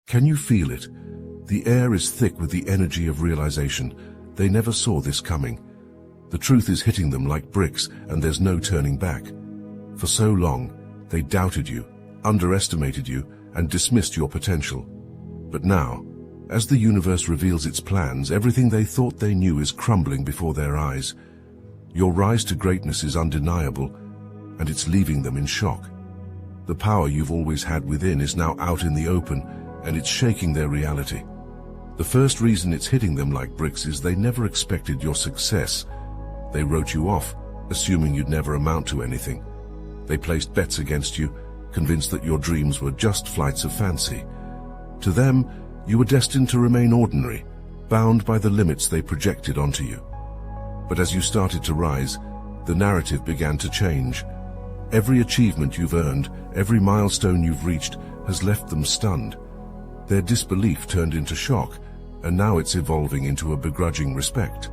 Can you feel it? The air is thick with the energy of realization. They never saw this coming. The truth is hitting them like bricks, and there's no turning back. For so long, they doubted you, underestimated you, and dismissed your potential. But now, as the universe reveals its plans, everything they thought they knew is crumbling before their eyes. Your rise to greatness is undeniable, and it's leaving them in shock. The power you've always had within is now out in the open, and it's shaking their reality. The first reason it's hitting them like bricks is they never expected your success. They wrote you off, assuming you'd never amount to anything. They placed bets against you, convinced that your dreams were just flights of fancy. To them, you were destined to remain ordinary, bound by the limits they projected onto you. But as you started to rise, the narrative began to change. Every achievement you've earned, every milestone you've reached, has left them stunned. Their disbelief turned into shock, and now it's evolving into a begrudging respect.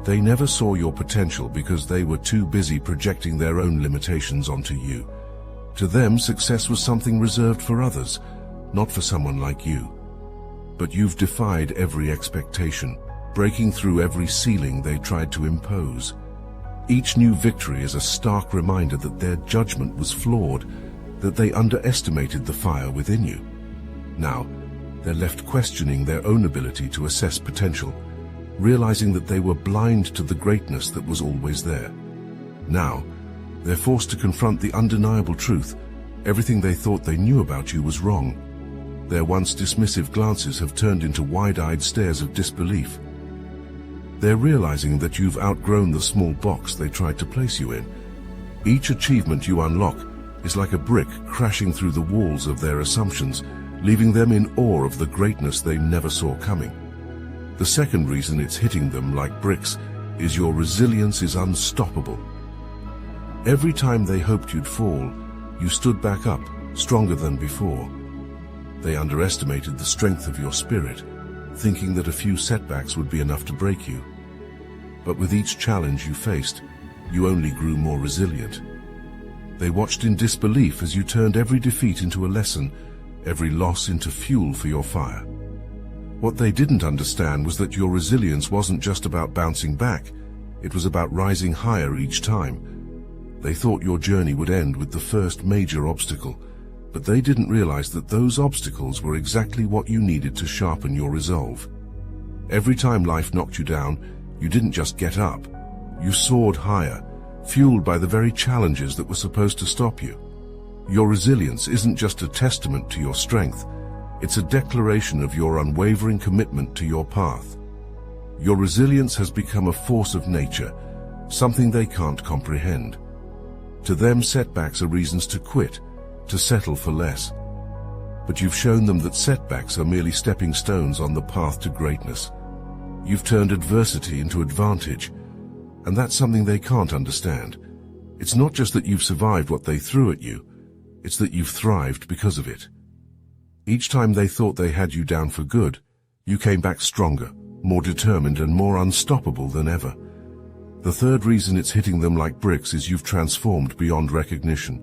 They never saw your potential because they were too busy projecting their own limitations onto you. To them, success was something reserved for others, not for someone like you. But you've defied every expectation, breaking through every ceiling they tried to impose. Each new victory is a stark reminder that their judgment was flawed, that they underestimated the fire within you. Now, they're left questioning their own ability to assess potential, realizing that they were blind to the greatness that was always there. Now, they're forced to confront the undeniable truth. Everything they thought they knew about you was wrong. Their once dismissive glances have turned into wide-eyed stares of disbelief. They're realizing that you've outgrown the small box they tried to place you in. Each achievement you unlock is like a brick crashing through the walls of their assumptions, leaving them in awe of the greatness they never saw coming. The second reason it's hitting them like bricks is your resilience is unstoppable. Every time they hoped you'd fall, you stood back up, stronger than before. They underestimated the strength of your spirit, thinking that a few setbacks would be enough to break you. But with each challenge you faced, you only grew more resilient. They watched in disbelief as you turned every defeat into a lesson, every loss into fuel for your fire. What they didn't understand was that your resilience wasn't just about bouncing back, it was about rising higher each time. They thought your journey would end with the first major obstacle, but they didn't realize that those obstacles were exactly what you needed to sharpen your resolve. Every time life knocked you down, you didn't just get up. You soared higher, fueled by the very challenges that were supposed to stop you. Your resilience isn't just a testament to your strength, it's a declaration of your unwavering commitment to your path. Your resilience has become a force of nature, something they can't comprehend. To them, setbacks are reasons to quit, to settle for less. But you've shown them that setbacks are merely stepping stones on the path to greatness. You've turned adversity into advantage, and that's something they can't understand. It's not just that you've survived what they threw at you, it's that you've thrived because of it. Each time they thought they had you down for good, you came back stronger, more determined and more unstoppable than ever. The third reason it's hitting them like bricks is you've transformed beyond recognition.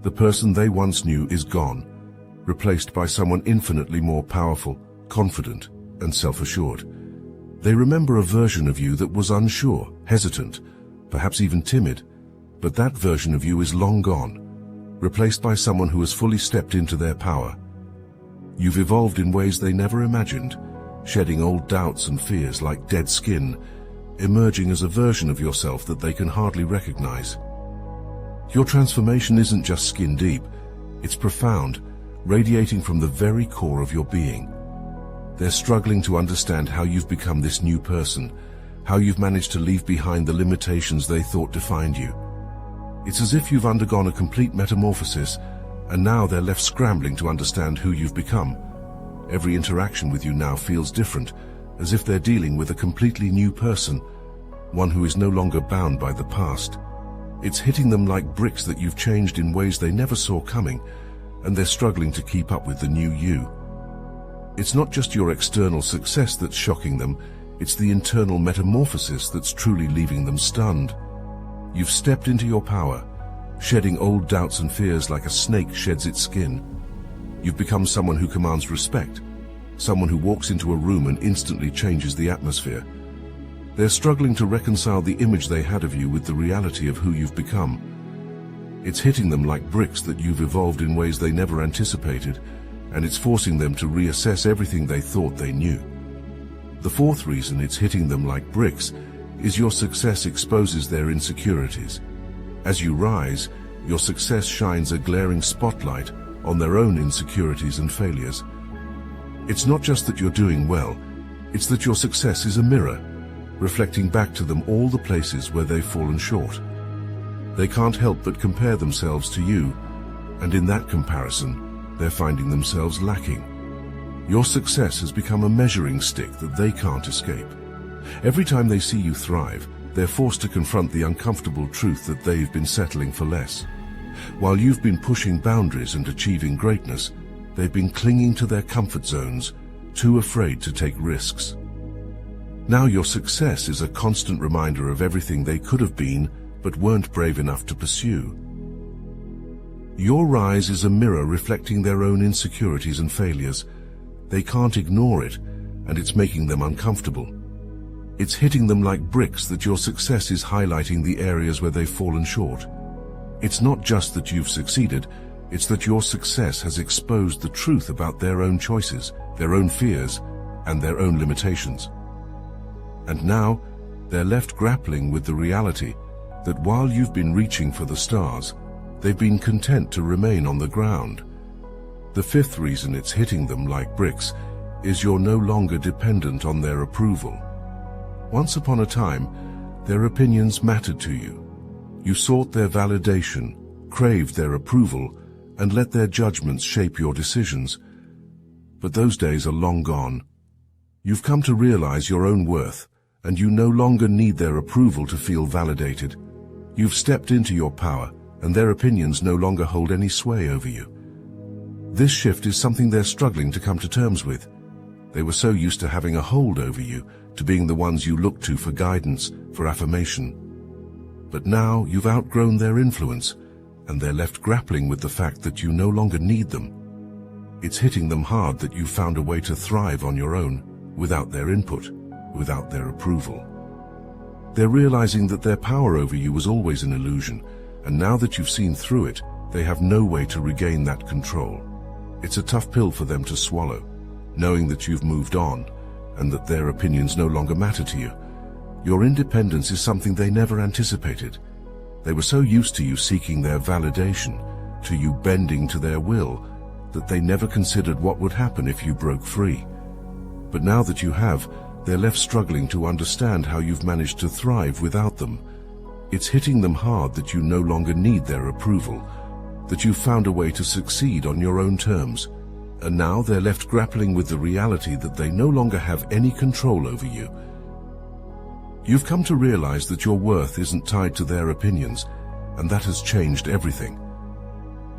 The person they once knew is gone, replaced by someone infinitely more powerful, confident, and self-assured. They remember a version of you that was unsure, hesitant, perhaps even timid, but that version of you is long gone, replaced by someone who has fully stepped into their power. You've evolved in ways they never imagined, shedding old doubts and fears like dead skin, emerging as a version of yourself that they can hardly recognize. Your transformation isn't just skin deep, it's profound, radiating from the very core of your being. They're struggling to understand how you've become this new person, how you've managed to leave behind the limitations they thought defined you. It's as if you've undergone a complete metamorphosis, and now they're left scrambling to understand who you've become. Every interaction with you now feels different, as if they're dealing with a completely new person, one who is no longer bound by the past. It's hitting them like bricks that you've changed in ways they never saw coming, and they're struggling to keep up with the new you. It's not just your external success that's shocking them, it's the internal metamorphosis that's truly leaving them stunned. You've stepped into your power, shedding old doubts and fears like a snake sheds its skin. You've become someone who commands respect, someone who walks into a room and instantly changes the atmosphere. They're struggling to reconcile the image they had of you with the reality of who you've become. It's hitting them like bricks that you've evolved in ways they never anticipated, and it's forcing them to reassess everything they thought they knew. The fourth reason it's hitting them like bricks is your success exposes their insecurities. As you rise, your success shines a glaring spotlight on their own insecurities and failures. It's not just that you're doing well, it's that your success is a mirror, reflecting back to them all the places where they've fallen short. They can't help but compare themselves to you, and in that comparison, they're finding themselves lacking. Your success has become a measuring stick that they can't escape. Every time they see you thrive, they're forced to confront the uncomfortable truth that they've been settling for less. While you've been pushing boundaries and achieving greatness, they've been clinging to their comfort zones, too afraid to take risks. Now your success is a constant reminder of everything they could have been, but weren't brave enough to pursue. Your rise is a mirror reflecting their own insecurities and failures. They can't ignore it, and it's making them uncomfortable. It's hitting them like bricks that your success is highlighting the areas where they've fallen short. It's not just that you've succeeded, it's that your success has exposed the truth about their own choices, their own fears, and their own limitations. And now, they're left grappling with the reality that while you've been reaching for the stars, they've been content to remain on the ground. The fifth reason it's hitting them like bricks is you're no longer dependent on their approval. Once upon a time, their opinions mattered to you. You sought their validation, craved their approval, and let their judgments shape your decisions. But those days are long gone. You've come to realize your own worth, and you no longer need their approval to feel validated. You've stepped into your power, and their opinions no longer hold any sway over you. This shift is something they're struggling to come to terms with. They were so used to having a hold over you, to being the ones you look to for guidance, for affirmation. But now you've outgrown their influence, and they're left grappling with the fact that you no longer need them. It's hitting them hard that you've found a way to thrive on your own, without their input, without their approval. They're realizing that their power over you was always an illusion, and now that you've seen through it, they have no way to regain that control. It's a tough pill for them to swallow, knowing that you've moved on, and that their opinions no longer matter to you. Your independence is something they never anticipated. They were so used to you seeking their validation, to you bending to their will, that they never considered what would happen if you broke free. But now that you have, they're left struggling to understand how you've managed to thrive without them. It's hitting them hard that you no longer need their approval, that you've found a way to succeed on your own terms, and now they're left grappling with the reality that they no longer have any control over you. You've come to realize that your worth isn't tied to their opinions, and that has changed everything.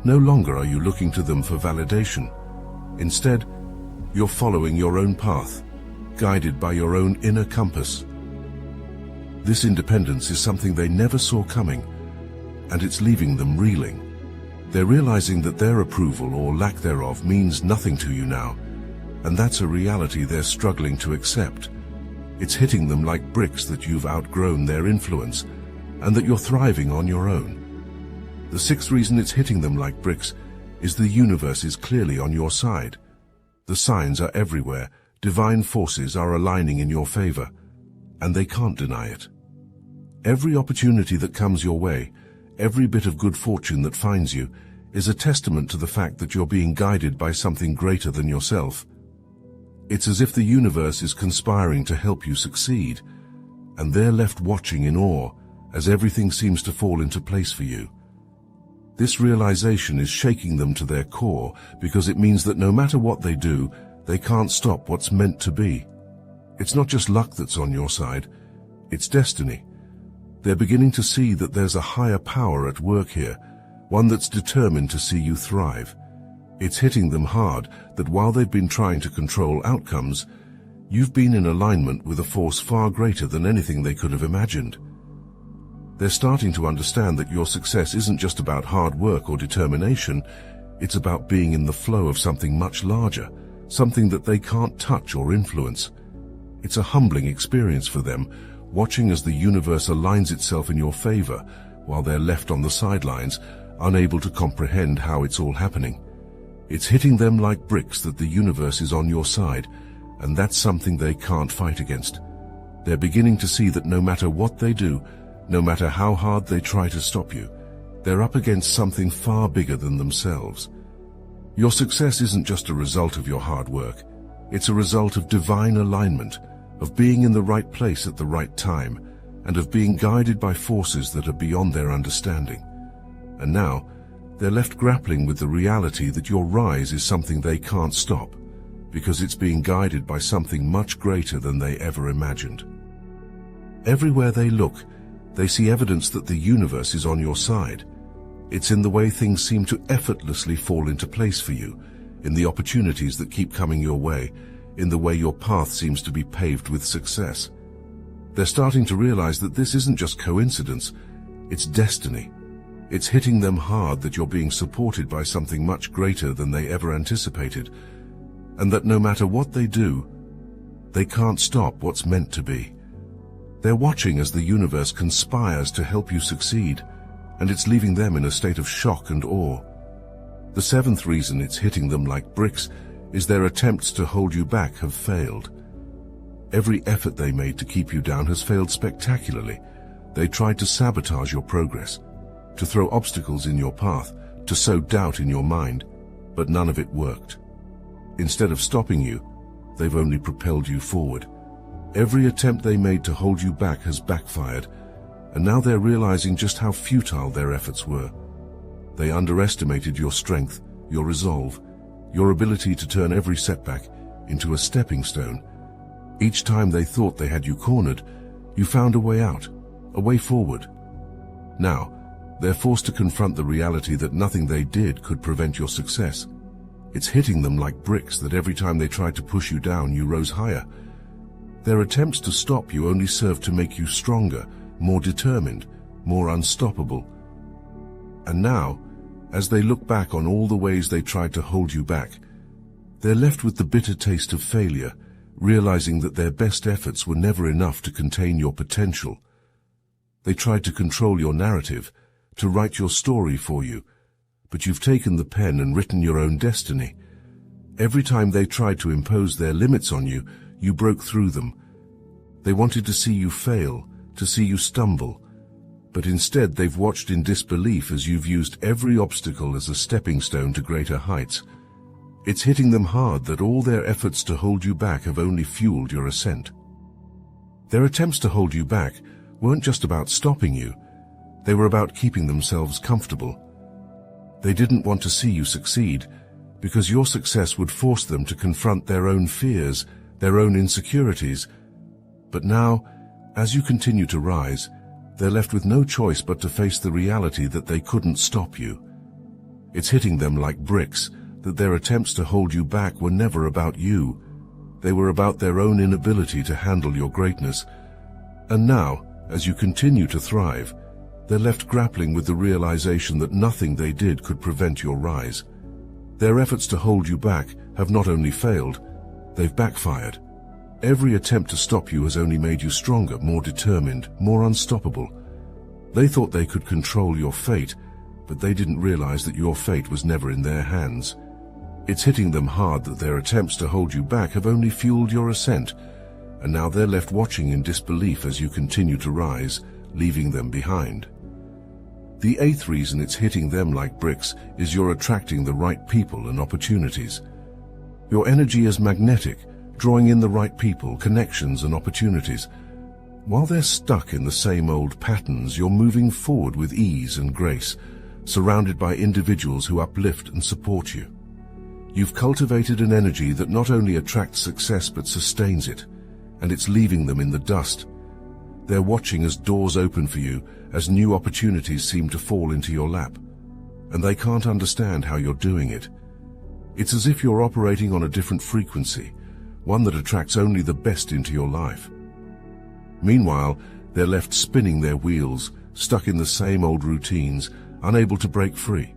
No longer are you looking to them for validation. Instead, you're following your own path, guided by your own inner compass. This independence is something they never saw coming, and it's leaving them reeling. They're realizing that their approval or lack thereof means nothing to you now, and that's a reality they're struggling to accept. It's hitting them like bricks that you've outgrown their influence, and that you're thriving on your own. The sixth reason it's hitting them like bricks is the universe is clearly on your side. The signs are everywhere. Divine forces are aligning in your favor, and they can't deny it. Every opportunity that comes your way, every bit of good fortune that finds you, is a testament to the fact that you're being guided by something greater than yourself. It's as if the universe is conspiring to help you succeed, and they're left watching in awe as everything seems to fall into place for you. This realization is shaking them to their core because it means that no matter what they do, they can't stop what's meant to be. It's not just luck that's on your side, it's destiny. They're beginning to see that there's a higher power at work here, one that's determined to see you thrive. It's hitting them hard that while they've been trying to control outcomes, you've been in alignment with a force far greater than anything they could have imagined. They're starting to understand that your success isn't just about hard work or determination, It's about being in the flow of something much larger, something that they can't touch or influence. It's a humbling experience for them, watching as the universe aligns itself in your favor, while they're left on the sidelines, unable to comprehend how it's all happening. It's hitting them like bricks that the universe is on your side, and that's something they can't fight against. They're beginning to see that no matter what they do, no matter how hard they try to stop you, they're up against something far bigger than themselves. Your success isn't just a result of your hard work. It's a result of divine alignment, of being in the right place at the right time, and of being guided by forces that are beyond their understanding. And now, they're left grappling with the reality that your rise is something they can't stop, because it's being guided by something much greater than they ever imagined. Everywhere they look, they see evidence that the universe is on your side. It's in the way things seem to effortlessly fall into place for you, in the opportunities that keep coming your way, in the way your path seems to be paved with success. They're starting to realize that this isn't just coincidence, it's destiny. It's hitting them hard that you're being supported by something much greater than they ever anticipated, and that no matter what they do, they can't stop what's meant to be. They're watching as the universe conspires to help you succeed, and it's leaving them in a state of shock and awe. The seventh reason it's hitting them like bricks is their attempts to hold you back have failed. Every effort they made to keep you down has failed spectacularly. They tried to sabotage your progress, to throw obstacles in your path, to sow doubt in your mind, but none of it worked. Instead of stopping you, they've only propelled you forward. Every attempt they made to hold you back has backfired, and now they're realizing just how futile their efforts were. They underestimated your strength, your resolve, your ability to turn every setback into a stepping stone. Each time they thought they had you cornered, you found a way out, a way forward. Now, they're forced to confront the reality that nothing they did could prevent your success. It's hitting them like bricks that every time they tried to push you down, you rose higher. Their attempts to stop you only served to make you stronger, more determined, more unstoppable. And now, as they look back on all the ways they tried to hold you back, they're left with the bitter taste of failure, realizing that their best efforts were never enough to contain your potential. They tried to control your narrative, to write your story for you, but you've taken the pen and written your own destiny. Every time they tried to impose their limits on you, you broke through them. They wanted to see you fail, to see you stumble, but instead they've watched in disbelief as you've used every obstacle as a stepping stone to greater heights. It's hitting them hard that all their efforts to hold you back have only fueled your ascent. Their attempts to hold you back weren't just about stopping you, they were about keeping themselves comfortable. They didn't want to see you succeed, because your success would force them to confront their own fears, their own insecurities. But now, as you continue to rise, they're left with no choice but to face the reality that they couldn't stop you. It's hitting them like bricks that their attempts to hold you back were never about you. They were about their own inability to handle your greatness. And now, as you continue to thrive, they're left grappling with the realization that nothing they did could prevent your rise. Their efforts to hold you back have not only failed, they've backfired. Every attempt to stop you has only made you stronger, more determined, more unstoppable. They thought they could control your fate, but they didn't realize that your fate was never in their hands. It's hitting them hard that their attempts to hold you back have only fueled your ascent, and now they're left watching in disbelief as you continue to rise, leaving them behind. The eighth reason it's hitting them like bricks is you're attracting the right people and opportunities. Your energy is magnetic, drawing in the right people, connections, and opportunities. While they're stuck in the same old patterns, you're moving forward with ease and grace, surrounded by individuals who uplift and support you. You've cultivated an energy that not only attracts success but sustains it, and it's leaving them in the dust. They're watching as doors open for you, as new opportunities seem to fall into your lap, and they can't understand how you're doing it. It's as if you're operating on a different frequency, one that attracts only the best into your life. Meanwhile, they're left spinning their wheels, stuck in the same old routines, unable to break free.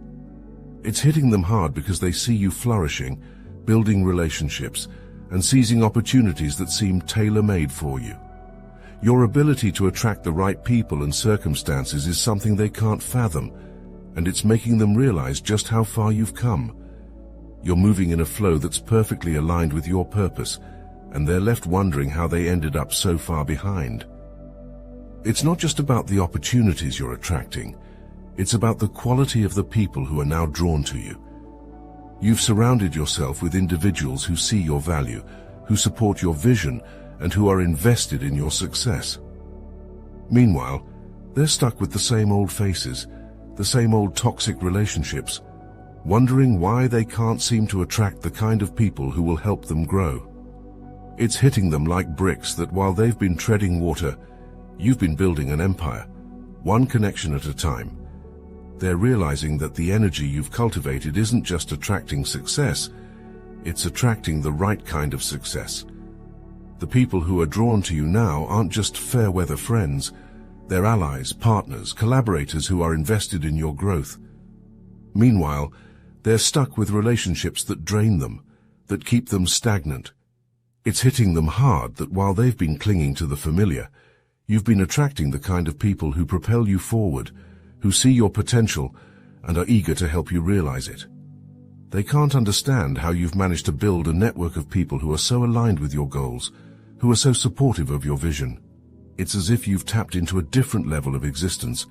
It's hitting them hard because they see you flourishing, building relationships, and seizing opportunities that seem tailor-made for you. Your ability to attract the right people and circumstances is something they can't fathom, and it's making them realize just how far you've come. You're moving in a flow that's perfectly aligned with your purpose, and they're left wondering how they ended up so far behind. It's not just about the opportunities you're attracting, it's about the quality of the people who are now drawn to you. You've surrounded yourself with individuals who see your value, who support your vision, and who are invested in your success. Meanwhile, they're stuck with the same old faces, the same old toxic relationships, wondering why they can't seem to attract the kind of people who will help them grow. It's hitting them like bricks that while they've been treading water, you've been building an empire, one connection at a time. They're realizing that the energy you've cultivated isn't just attracting success, it's attracting the right kind of success. The people who are drawn to you now aren't just fair-weather friends, they're allies, partners, collaborators who are invested in your growth. Meanwhile, they're stuck with relationships that drain them, that keep them stagnant. It's hitting them hard that while they've been clinging to the familiar, you've been attracting the kind of people who propel you forward, who see your potential and are eager to help you realize it. They can't understand how you've managed to build a network of people who are so aligned with your goals, who are so supportive of your vision. It's as if you've tapped into a different level of existence,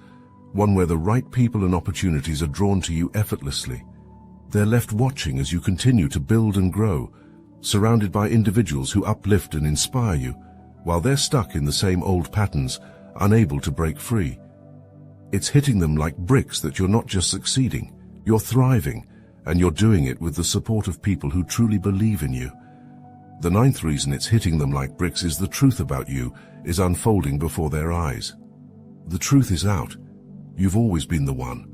one where the right people and opportunities are drawn to you effortlessly. They're left watching as you continue to build and grow, surrounded by individuals who uplift and inspire you, while they're stuck in the same old patterns, unable to break free. It's hitting them like bricks that you're not just succeeding, you're thriving, and you're doing it with the support of people who truly believe in you. The ninth reason it's hitting them like bricks is the truth about you is unfolding before their eyes. The truth is out. You've always been the one.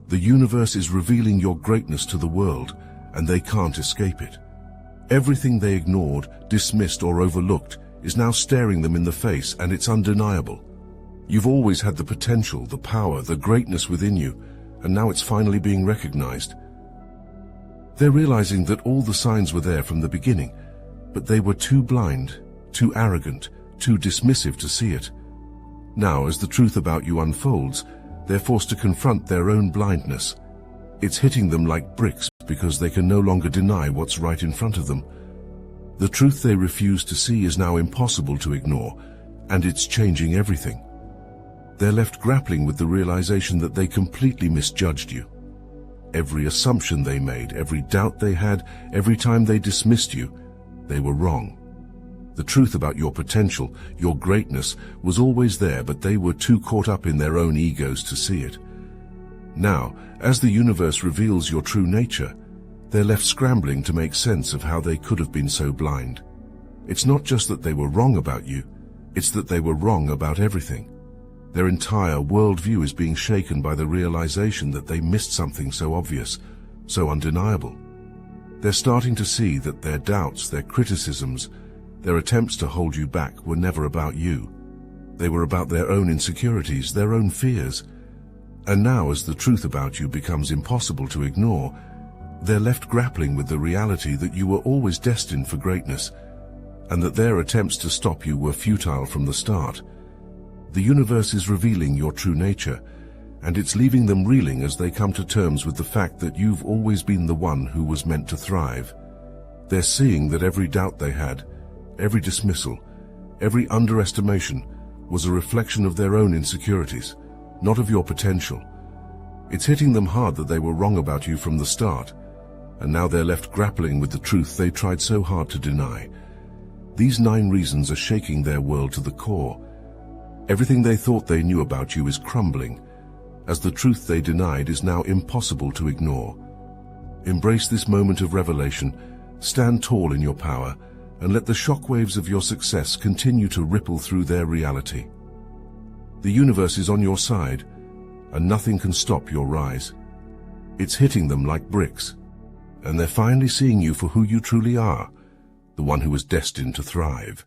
The universe is revealing your greatness to the world, and they can't escape it. Everything they ignored, dismissed, or overlooked is now staring them in the face, and it's undeniable. You've always had the potential, the power, the greatness within you, and now it's finally being recognized. They're realizing that all the signs were there from the beginning, but they were too blind, too arrogant, too dismissive to see it. Now, as the truth about you unfolds, they're forced to confront their own blindness. It's hitting them like bricks because they can no longer deny what's right in front of them. The truth they refuse to see is now impossible to ignore, and it's changing everything. They're left grappling with the realization that they completely misjudged you. Every assumption they made, every doubt they had, every time they dismissed you, they were wrong. The truth about your potential, your greatness, was always there, but they were too caught up in their own egos to see it. Now, as the universe reveals your true nature, they're left scrambling to make sense of how they could have been so blind. It's not just that they were wrong about you, it's that they were wrong about everything. Their entire worldview is being shaken by the realization that they missed something so obvious, so undeniable. They're starting to see that their doubts, their criticisms, their attempts to hold you back were never about you. They were about their own insecurities, their own fears. And now, as the truth about you becomes impossible to ignore, they're left grappling with the reality that you were always destined for greatness, and that their attempts to stop you were futile from the start. The universe is revealing your true nature, and it's leaving them reeling as they come to terms with the fact that you've always been the one who was meant to thrive. They're seeing that every doubt they had, every dismissal, every underestimation was a reflection of their own insecurities, not of your potential. It's hitting them hard that they were wrong about you from the start, and now they're left grappling with the truth they tried so hard to deny. These 9 reasons are shaking their world to the core. Everything they thought they knew about you is crumbling, as the truth they denied is now impossible to ignore. Embrace this moment of revelation, stand tall in your power, and let the shockwaves of your success continue to ripple through their reality. The universe is on your side, and nothing can stop your rise. It's hitting them like bricks, and they're finally seeing you for who you truly are, the one who was destined to thrive.